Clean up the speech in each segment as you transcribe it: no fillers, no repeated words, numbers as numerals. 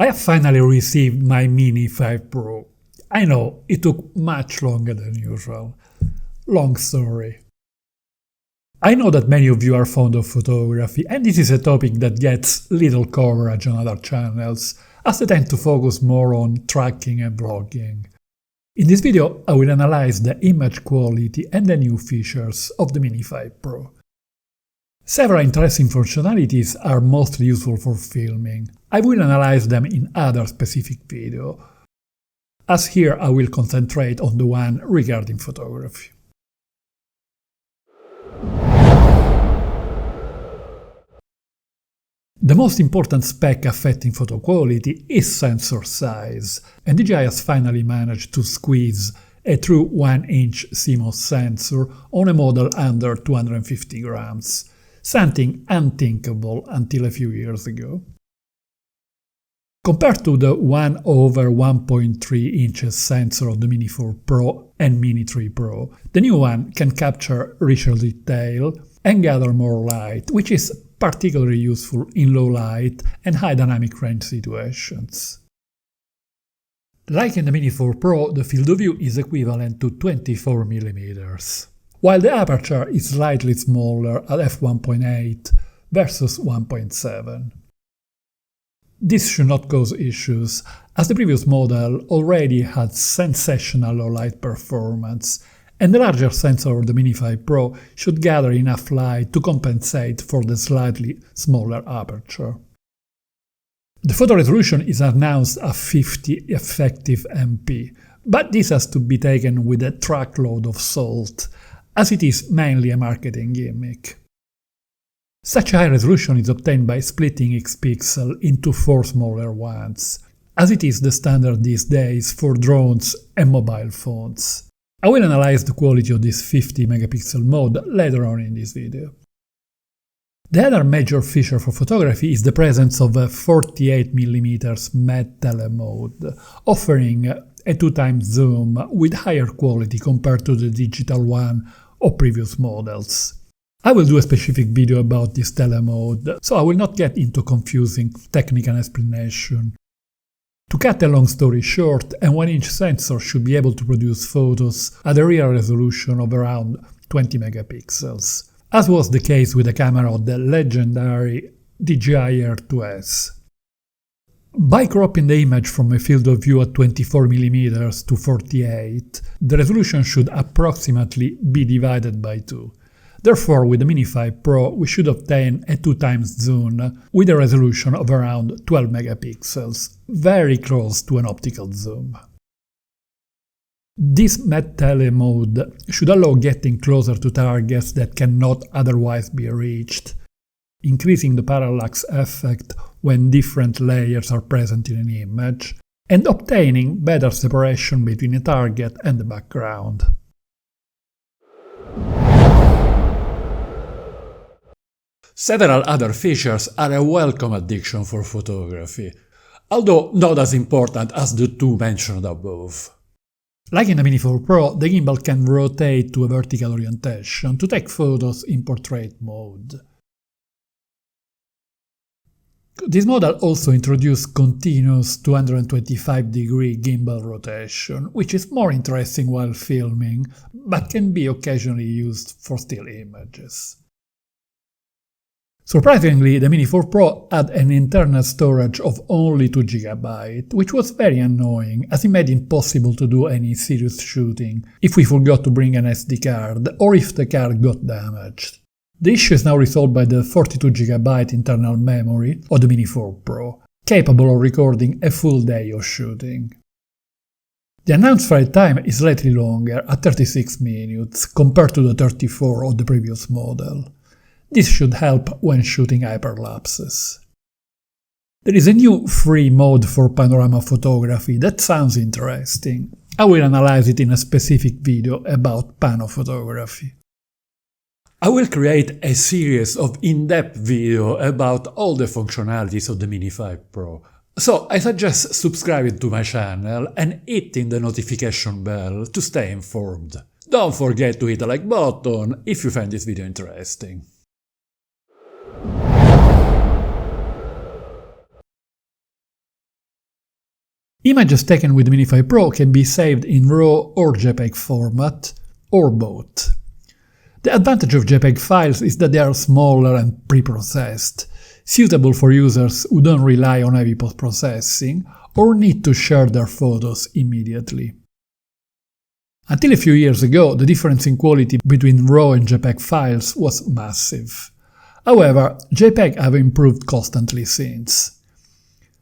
I have finally received my Mini 5 Pro. I know, it took much longer than usual. Long story. I know that many of you are fond of photography, and this is a topic that gets little coverage on other channels, as they tend to focus more on tracking and vlogging. In this video, I will analyze the image quality and the new features of the Mini 5 Pro. Several interesting functionalities are mostly useful for filming. I will analyze them in other specific video, as here I will concentrate on the one regarding photography. The most important spec affecting photo quality is sensor size, and DJI has finally managed to squeeze a true 1-inch CMOS sensor on a model under 250 grams, something unthinkable until a few years ago. Compared to the 1 over 1.3 inches sensor of the Mini 4 Pro and Mini 3 Pro, the new one can capture richer detail and gather more light, which is particularly useful in low light and high dynamic range situations. Like in the Mini 4 Pro, the field of view is equivalent to 24 mm, while the aperture is slightly smaller at f1.8 versus 1.7. This should not cause issues, as the previous model already had sensational low light performance, and the larger sensor of the Mini 5 Pro should gather enough light to compensate for the slightly smaller aperture. The photo resolution is announced at 50 effective MP, but this has to be taken with a truckload of salt, as it is mainly a marketing gimmick. Such high resolution is obtained by splitting each pixel into 4 smaller ones, as it is the standard these days for drones and mobile phones. I will analyze the quality of this 50 megapixel mode later on in this video. The other major feature for photography is the presence of a 48mm matte Tele mode, offering a 2x zoom with higher quality compared to the digital one of previous models. I will do a specific video about this Tele mode, so I will not get into confusing technical explanation. To cut a long story short, a 1-inch sensor should be able to produce photos at a real resolution of around 20 megapixels, as was the case with the camera of the legendary DJI Air 2S. By cropping the image from a field of view at 24 mm to 48, the resolution should approximately be divided by 2. Therefore, with the Mini 5 Pro, we should obtain a 2x zoom with a resolution of around 12 megapixels, very close to an optical zoom. This matte Tele mode should allow getting closer to targets that cannot otherwise be reached, increasing the parallax effect when different layers are present in an image, and obtaining better separation between a target and the background. Several other features are a welcome addition for photography, although not as important as the two mentioned above. Like in the Mini 4 Pro, the gimbal can rotate to a vertical orientation to take photos in portrait mode. This model also introduced continuous 225-degree gimbal rotation, which is more interesting while filming, but can be occasionally used for still images. Surprisingly, the Mini 4 Pro had an internal storage of only 2 GB, which was very annoying as it made it impossible to do any serious shooting if we forgot to bring an SD card or if the card got damaged. The issue is now resolved by the 42 GB internal memory of the Mini 4 Pro, capable of recording a full day of shooting. The announced flight time is slightly longer at 36 minutes compared to the 34 of the previous model. This should help when shooting hyperlapses. There is a new free mode for panorama photography that sounds interesting. I will analyze it in a specific video about pano photography. I will create a series of in-depth videos about all the functionalities of the Mini 5 Pro, so I suggest subscribing to my channel and hitting the notification bell to stay informed. Don't forget to hit the like button if you find this video interesting. Images taken with Mini 5 Pro can be saved in RAW or JPEG format, or both. The advantage of JPEG files is that they are smaller and pre-processed, suitable for users who don't rely on heavy post-processing or need to share their photos immediately. Until a few years ago, the difference in quality between RAW and JPEG files was massive. However, JPEG have improved constantly since.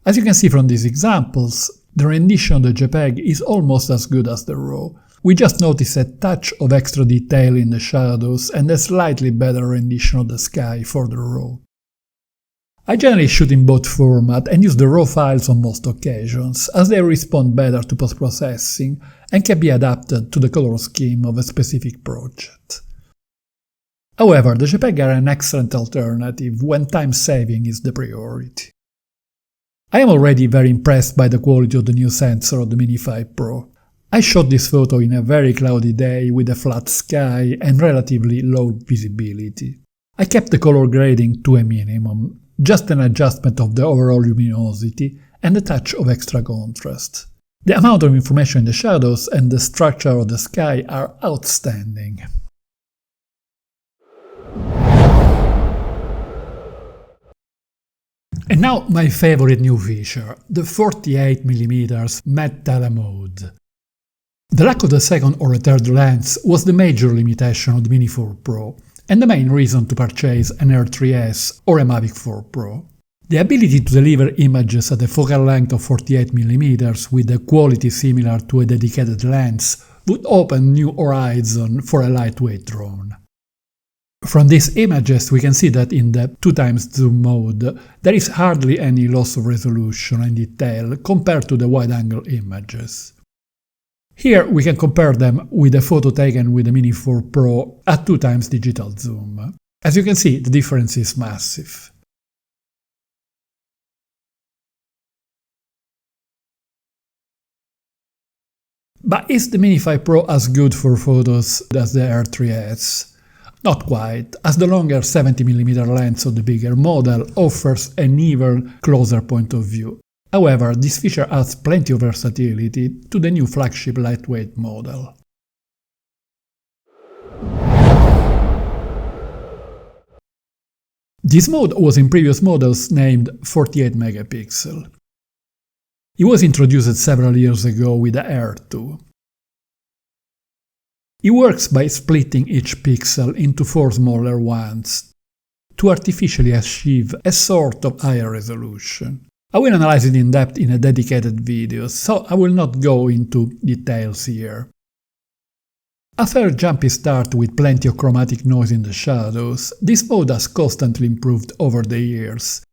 As you can see from these examples, the rendition of the JPEG is almost as good as the RAW. We just notice a touch of extra detail in the shadows and a slightly better rendition of the sky for the RAW. I generally shoot in both formats and use the RAW files on most occasions, as they respond better to post-processing and can be adapted to the color scheme of a specific project. However, the JPEG are an excellent alternative when time saving is the priority. I am already very impressed by the quality of the new sensor of the Mini 5 Pro. I shot this photo in a very cloudy day with a flat sky and relatively low visibility. I kept the color grading to a minimum, just an adjustment of the overall luminosity and a touch of extra contrast. The amount of information in the shadows and the structure of the sky are outstanding. And now my favorite new feature, the 48mm matte Tele mode. The lack of the second or a third lens was the major limitation of the Mini 4 Pro, and the main reason to purchase an Air 3S or a Mavic 4 Pro. The ability to deliver images at a focal length of 48mm with a quality similar to a dedicated lens would open new horizons for a lightweight drone. From these images we can see that in the 2x zoom mode there is hardly any loss of resolution and detail compared to the wide-angle images. Here we can compare them with a photo taken with the Mini 4 Pro at 2x digital zoom. As you can see, the difference is massive. But is the Mini 5 Pro as good for photos as the Air 3S? Not quite, as the longer 70mm lens of the bigger model offers an even closer point of view. However, this feature adds plenty of versatility to the new flagship lightweight model. This mode was in previous models named 48 megapixel. It was introduced several years ago with the Air 2. It works by splitting each pixel into 4 smaller ones to artificially achieve a sort of higher resolution. I will analyze it in depth in a dedicated video, so I will not go into details here. After a jumpy start with plenty of chromatic noise in the shadows, this mode has constantly improved over the years.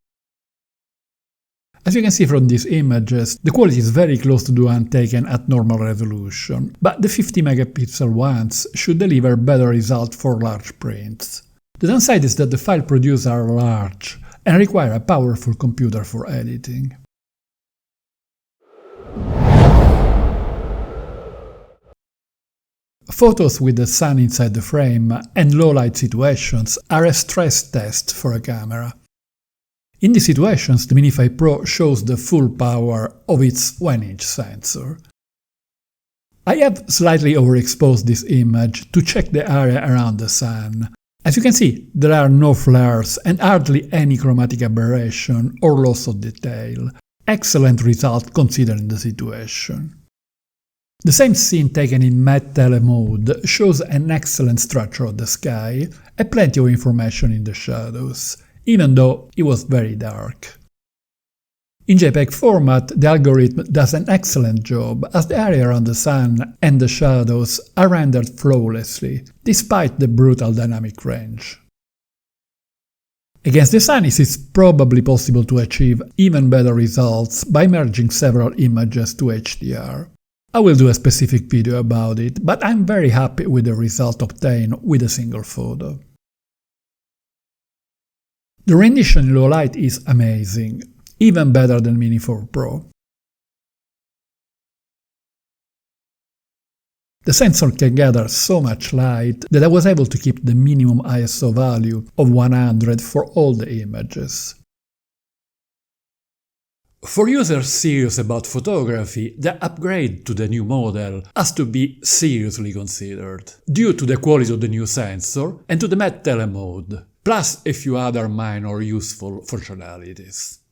As you can see from these images, the quality is very close to the one taken at normal resolution, but the 50 megapixel ones should deliver better results for large prints. The downside is that the file produced are large and require a powerful computer for editing. Photos with the sun inside the frame and low-light situations are a stress test for a camera. In these situations, the Mini 5 Pro shows the full power of its 1-inch sensor. I have slightly overexposed this image to check the area around the sun. As you can see, there are no flares and hardly any chromatic aberration or loss of detail. Excellent result considering the situation. The same scene taken in matte Tele mode shows an excellent structure of the sky and plenty of information in the shadows, even though it was very dark. In JPEG format, the algorithm does an excellent job, as the area around the sun and the shadows are rendered flawlessly, despite the brutal dynamic range. Against the sun, it is probably possible to achieve even better results by merging several images to HDR. I will do a specific video about it, but I'm very happy with the result obtained with a single photo. The rendition in low light is amazing, even better than Mini 4 Pro. The sensor can gather so much light that I was able to keep the minimum ISO value of 100 for all the images. For users serious about photography, the upgrade to the new model has to be seriously considered, due to the quality of the new sensor and to the Tele mode, plus a few other minor useful functionalities.